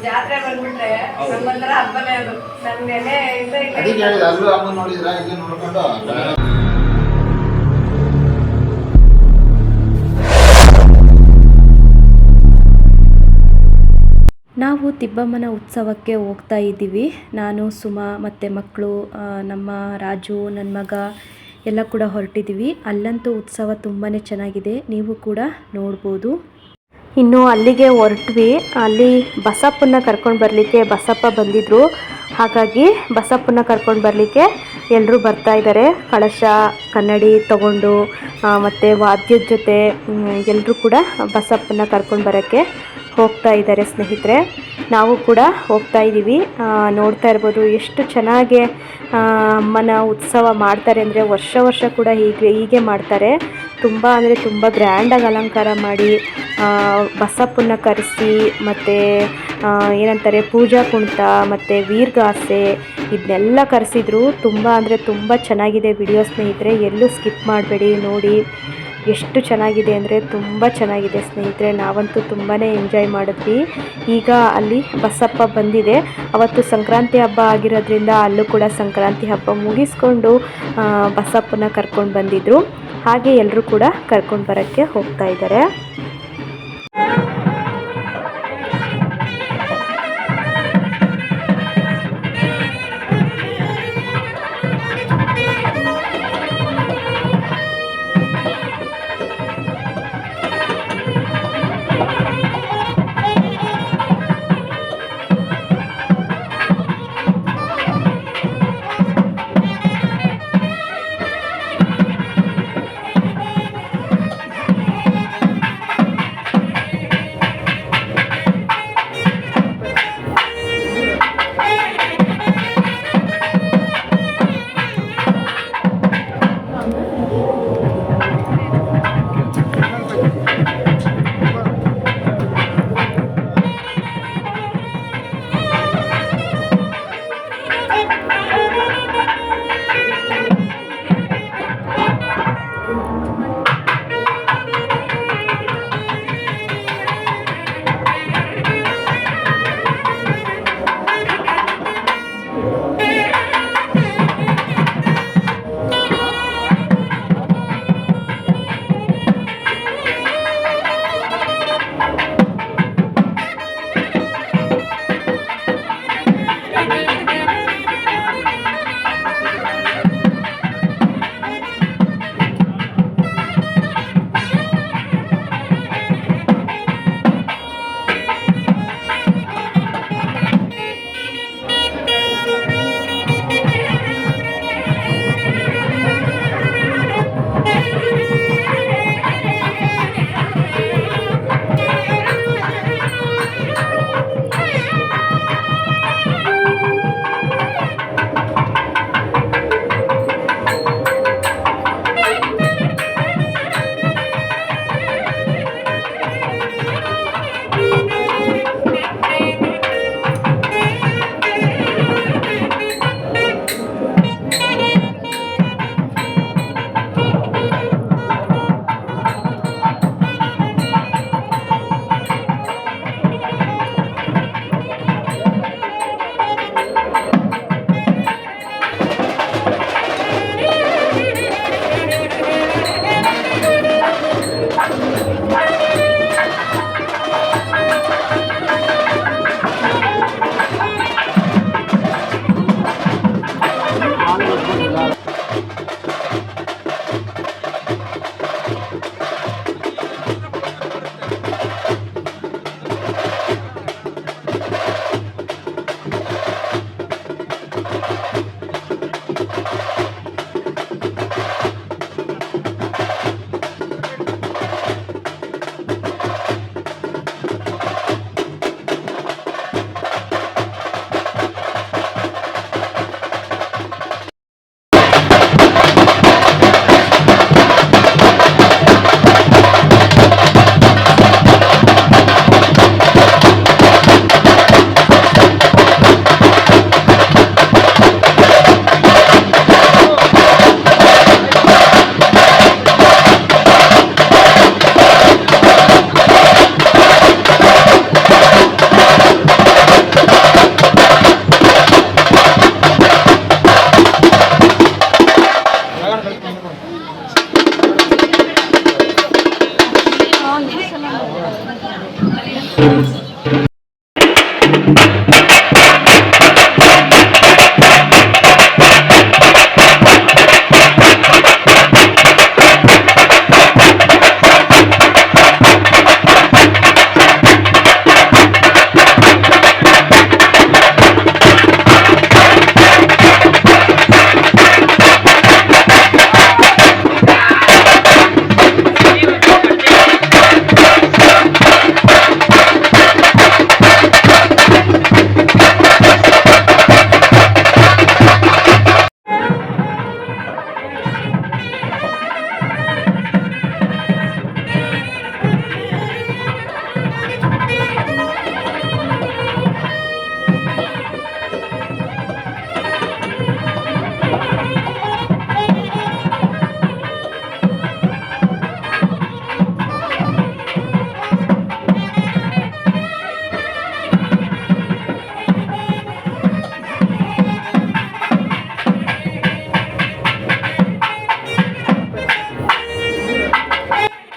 ಜಾತ್ರೆ ಬಂದ್ಬಿಟ್ರೆ ನಮ್ಮಂತರ ಹಬ್ಬನೇ ಅದು ನಮ್ಗೆನೆ ಅದಕ್ಕೆ ಹೇಳಿದ ಅಲ್ಲೂ ಅಮ್ಮ ನೋಡಿದ್ರ ಇಲ್ಲಿ ನೋಡ್ಕೊಂಡು ನಾವು ತಿಬ್ಬಮ್ಮನ ಉತ್ಸವಕ್ಕೆ ಹೋಗ್ತಾ ಇದ್ದೀವಿ. ನಾನು ಸುಮಾ ಮತ್ತು ಮಕ್ಕಳು, ನಮ್ಮ ರಾಜು, ನನ್ನ ಮಗ ಎಲ್ಲ ಕೂಡ ಹೊರಟಿದ್ದೀವಿ. ಅಲ್ಲಂತೂ ಉತ್ಸವ ತುಂಬಾ ಚೆನ್ನಾಗಿದೆ, ನೀವು ಕೂಡ ನೋಡ್ಬೋದು. ಇನ್ನು ಅಲ್ಲಿಗೆ ಹೊರಟ್ವಿ. ಅಲ್ಲಿ ಬಸಪ್ಪನ ಕರ್ಕೊಂಡು ಬರಲಿಕ್ಕೆ ಬಸಪ್ಪ ಬಂದಿದ್ದರು. ಹಾಗಾಗಿ ಬಸಪ್ಪನ ಕರ್ಕೊಂಡು ಬರಲಿಕ್ಕೆ ಎಲ್ಲರೂ ಬರ್ತಾ ಇದ್ದಾರೆ. ಕಳಶ ಕನ್ನಡಿ ತಗೊಂಡು ಮತ್ತು ವಾದ್ಯದ ಜೊತೆ ಎಲ್ಲರೂ ಕೂಡ ಬಸಪ್ಪನ ಕರ್ಕೊಂಡು ಬರೋಕ್ಕೆ ಹೋಗ್ತಾ ಇದ್ದಾರೆ ಸ್ನೇಹಿತರೆ. ನಾವು ಕೂಡ ಹೋಗ್ತಾ ಇದ್ದೀವಿ. ನೋಡ್ತಾ ಇರ್ಬೋದು ಎಷ್ಟು ಚೆನ್ನಾಗಿ ಅಮ್ಮನ ಉತ್ಸವ ಮಾಡ್ತಾರೆ ಅಂದರೆ ವರ್ಷ ಕೂಡ ಹೀಗೆ ಮಾಡ್ತಾರೆ. ತುಂಬ ಅಂದರೆ ತುಂಬ ಗ್ರ್ಯಾಂಡಾಗಿ ಅಲಂಕಾರ ಮಾಡಿ ಬಸಪ್ಪನ ಕರೆಸಿ ಮತ್ತು ಏನಂತಾರೆ ಪೂಜಾ ಕುಣಿತ ಮತ್ತು ವೀರಗಾಸೆ ಇದನ್ನೆಲ್ಲ ಕರೆಸಿದ್ರು. ತುಂಬ ಅಂದರೆ ತುಂಬ ಚೆನ್ನಾಗಿದೆ ವಿಡಿಯೋ ಸ್ನೇಹಿತರೆ, ಎಲ್ಲೂ ಸ್ಕಿಪ್ ಮಾಡಬೇಡಿ ನೋಡಿ. ಎಷ್ಟು ಚೆನ್ನಾಗಿದೆ ಅಂದರೆ ತುಂಬ ಚೆನ್ನಾಗಿದೆ ಸ್ನೇಹಿತರೆ. ನಾವಂತೂ ತುಂಬಾ ಎಂಜಾಯ್ ಮಾಡಿದ್ವಿ. ಈಗ ಅಲ್ಲಿ ಬಸಪ್ಪ ಬಂದಿದೆ. ಅವತ್ತು ಸಂಕ್ರಾಂತಿ ಹಬ್ಬ ಆಗಿರೋದ್ರಿಂದ ಅಲ್ಲೂ ಕೂಡ ಸಂಕ್ರಾಂತಿ ಹಬ್ಬ ಮುಗಿಸ್ಕೊಂಡು ಬಸಪ್ಪನ ಕರ್ಕೊಂಡು ಬಂದಿದ್ದರು. ಹಾಗೆ ಎಲ್ಲರೂ ಕೂಡ ಕರ್ಕೊಂಡು ಬರೋಕ್ಕೆ ಹೋಗ್ತಾ ಇದ್ದಾರೆ.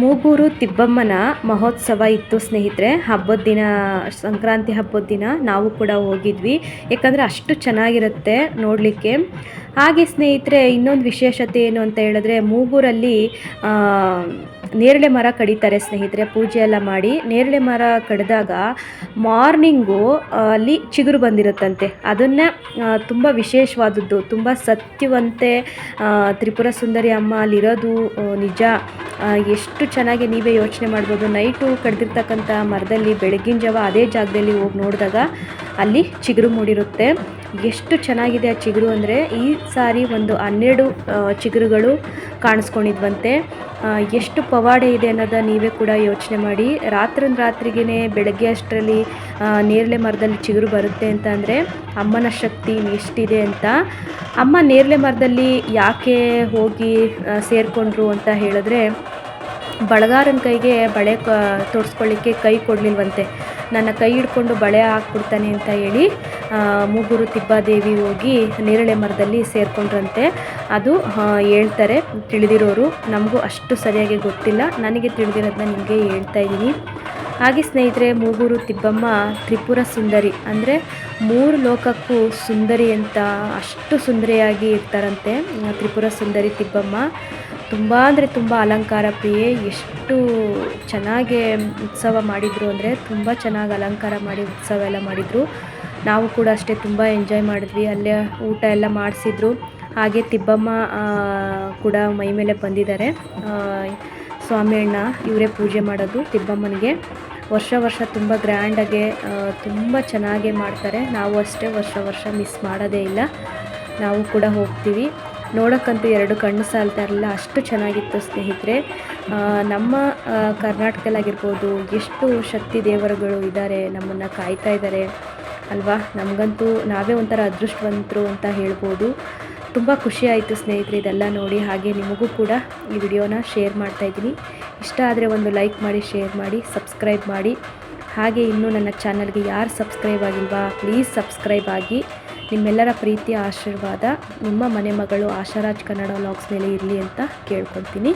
ಮೂಗೂರು ತಿಬ್ಬಮ್ಮನ ಮಹೋತ್ಸವ ಇತ್ತು ಸ್ನೇಹಿತರೆ. ಹಬ್ಬದ ದಿನ, ಸಂಕ್ರಾಂತಿ ಹಬ್ಬದ ದಿನ ನಾವು ಕೂಡ ಹೋಗಿದ್ವಿ. ಯಾಕಂದರೆ ಅಷ್ಟು ಚೆನ್ನಾಗಿರುತ್ತೆ ನೋಡಲಿಕ್ಕೆ. ಹಾಗೆ ಸ್ನೇಹಿತರೆ, ಇನ್ನೊಂದು ವಿಶೇಷತೆ ಏನು ಅಂತ ಹೇಳಿದ್ರೆ, ಮೂಗೂರಲ್ಲಿ ನೇರಳೆ ಮರ ಕಡಿತಾರೆ ಸ್ನೇಹಿತರೆ. ಪೂಜೆ ಎಲ್ಲ ಮಾಡಿ ನೇರಳೆ ಮರ ಕಡಿದಾಗ ಮಾರ್ನಿಂಗು ಅಲ್ಲಿ ಚಿಗುರು ಬಂದಿರುತ್ತಂತೆ. ಅದನ್ನು ತುಂಬ ವಿಶೇಷವಾದದ್ದು, ತುಂಬ ಸತ್ಯವಂತೆ ತ್ರಿಪುರ ಸುಂದರಿ ಅಮ್ಮ ಅಲ್ಲಿರೋದು ನಿಜ. ಎಷ್ಟು ಚೆನ್ನಾಗಿ ನೀವೇ ಯೋಚನೆ ಮಾಡ್ಬೋದು. ನೈಟು ಕಡ್ದಿರ್ತಕ್ಕಂಥ ಮರದಲ್ಲಿ ಬೆಳಗಿನ ಜಾವ ಅದೇ ಜಾಗದಲ್ಲಿ ಹೋಗಿ ನೋಡಿದಾಗ ಅಲ್ಲಿ ಚಿಗುರು ಮೂಡಿರುತ್ತೆ. ಎಷ್ಟು ಚೆನ್ನಾಗಿದೆ ಆ ಚಿಗುರು ಅಂದರೆ, ಈ ಸಾರಿ ಒಂದು 12 ಚಿಗುರುಗಳು ಕಾಣಿಸ್ಕೊಂಡಿದ್ವಂತೆ. ಎಷ್ಟು ಪವಾಡೆ ಇದೆ ಅನ್ನೋದು ನೀವೇ ಕೂಡ ಯೋಚನೆ ಮಾಡಿ. ರಾತ್ರಿಗೇ ಬೆಳಗ್ಗೆ ಅಷ್ಟರಲ್ಲಿ ನೇರಳೆ ಮರದಲ್ಲಿ ಚಿಗುರು ಬರುತ್ತೆ ಅಂತ ಅಂದರೆ ಅಮ್ಮನ ಶಕ್ತಿ ಎಷ್ಟಿದೆ ಅಂತ. ಅಮ್ಮ ನೇರಳೆ ಮರದಲ್ಲಿ ಯಾಕೆ ಹೋಗಿ ಸೇರಿಕೊಂಡ್ರು ಅಂತ ಹೇಳಿದ್ರೆ, ಬಳಗಾರನ ಕೈಗೆ ಬಳೆ ತೊಡಿಸ್ಕೊಳ್ಳಿಕ್ಕೆ ಕೈ ಕೊಡಲಿಲ್ವಂತೆ. ನನ್ನ ಕೈ ಹಿಡ್ಕೊಂಡು ಬಳೆ ಹಾಕ್ಬಿಡ್ತಾನೆ ಅಂತ ಹೇಳಿ ಮೂಗೂರು ತಿಬ್ಬಾದೇವಿ ಹೋಗಿ ನೇರಳೆ ಮರದಲ್ಲಿ ಸೇರಿಕೊಂಡ್ರಂತೆ. ಅದು ಹೇಳ್ತಾರೆ ತಿಳಿದಿರೋರು. ನಮಗೂ ಅಷ್ಟು ಸರಿಯಾಗಿ ಗೊತ್ತಿಲ್ಲ, ನನಗೆ ತಿಳಿದಿರೋದನ್ನ ನಿಮಗೆ ಹೇಳ್ತಾ ಇದ್ದೀನಿ. ಹಾಗೆ ಸ್ನೇಹಿತರೆ, ಮೂಗೂರು ತಿಬ್ಬಮ್ಮ ತ್ರಿಪುರ ಸುಂದರಿ ಅಂದರೆ 3 ಲೋಕಕ್ಕೂ ಸುಂದರಿ ಅಂತ, ಅಷ್ಟು ಸುಂದರಿಯಾಗಿ ಇರ್ತಾರಂತೆ ತ್ರಿಪುರ ಸುಂದರಿ ತಿಬ್ಬಮ್ಮ. ತುಂಬ ಅಂದರೆ ತುಂಬ ಅಲಂಕಾರ ಪ್ರಿಯೆ. ಎಷ್ಟು ಚೆನ್ನಾಗಿ ಉತ್ಸವ ಮಾಡಿದರು ಅಂದರೆ, ತುಂಬ ಚೆನ್ನಾಗಿ ಅಲಂಕಾರ ಮಾಡಿ ಉತ್ಸವ ಎಲ್ಲ ಮಾಡಿದರು. ನಾವು ಕೂಡ ಅಷ್ಟೇ ತುಂಬ ಎಂಜಾಯ್ ಮಾಡಿದ್ವಿ. ಅಲ್ಲೇ ಊಟ ಎಲ್ಲ ಮಾಡಿಸಿದ್ರು. ಹಾಗೆ ತಿಬ್ಬಮ್ಮ ಕೂಡ ಮೈ ಮೇಲೆ ಬಂದಿದ್ದಾರೆ. ಸ್ವಾಮಿ ಅಣ್ಣ ಇವರೇ ಪೂಜೆ ಮಾಡೋದು ತಿಬ್ಬಮ್ಮನಿಗೆ. ವರ್ಷ ತುಂಬ ಗ್ರ್ಯಾಂಡಾಗೆ ತುಂಬ ಚೆನ್ನಾಗೇ ಮಾಡ್ತಾರೆ. ನಾವು ಅಷ್ಟೇ ವರ್ಷ ಮಿಸ್ ಮಾಡೋದೇ ಇಲ್ಲ. ನಾವು ಕೂಡ ಹೋಗ್ತೀವಿ. ನೋಡೋಕ್ಕಂತೂ 2 ಕಣ್ಣು ಸಾಲ್ತಾ ಇರಲಿಲ್ಲ, ಅಷ್ಟು ಚೆನ್ನಾಗಿತ್ತು ಸ್ನೇಹಿತರೆ. ನಮ್ಮ ಕರ್ನಾಟಕದಲ್ಲಾಗಿರ್ಬೋದು ಎಷ್ಟು ಶಕ್ತಿ ದೇವರುಗಳು ಇದ್ದಾರೆ, ನಮ್ಮನ್ನು ಕಾಯ್ತಾ ಇದ್ದಾರೆ ಅಲ್ವಾ. ನಮಗಂತೂ ನಾವೇ ಒಂಥರ ಅದೃಷ್ಟವಂತರು ಅಂತ ಹೇಳ್ಬೋದು. ತುಂಬ ಖುಷಿ ಆಯಿತು ಸ್ನೇಹಿತರೆ ಇದೆಲ್ಲ ನೋಡಿ. ಹಾಗೆ ನಿಮಗೂ ಕೂಡ ಈ ವಿಡಿಯೋನ ಶೇರ್ ಮಾಡ್ತಾಯಿದ್ದೀನಿ. ಇಷ್ಟ ಆದರೆ ಒಂದು ಲೈಕ್ ಮಾಡಿ, ಶೇರ್ ಮಾಡಿ, ಸಬ್ಸ್ಕ್ರೈಬ್ ಮಾಡಿ. ಹಾಗೆ ಇನ್ನೂ ನನ್ನ ಚಾನಲ್ಗೆ ಯಾರು ಸಬ್ಸ್ಕ್ರೈಬ್ ಆಗಿಲ್ವಾ, ಪ್ಲೀಸ್ ಸಬ್ಸ್ಕ್ರೈಬ್ ಆಗಿ. ನಿಮ್ಮೆಲ್ಲರ ಪ್ರೀತಿಯ ಆಶೀರ್ವಾದ ನಿಮ್ಮ ಮನೆ ಮಗಳು ಆಶಾರಾಜ್ ಕನ್ನಡ ವ್ಲಾಗ್ಸ್ ಮೇಲೆ ಇರಲಿ ಅಂತ ಕೇಳ್ಕೊತೀನಿ.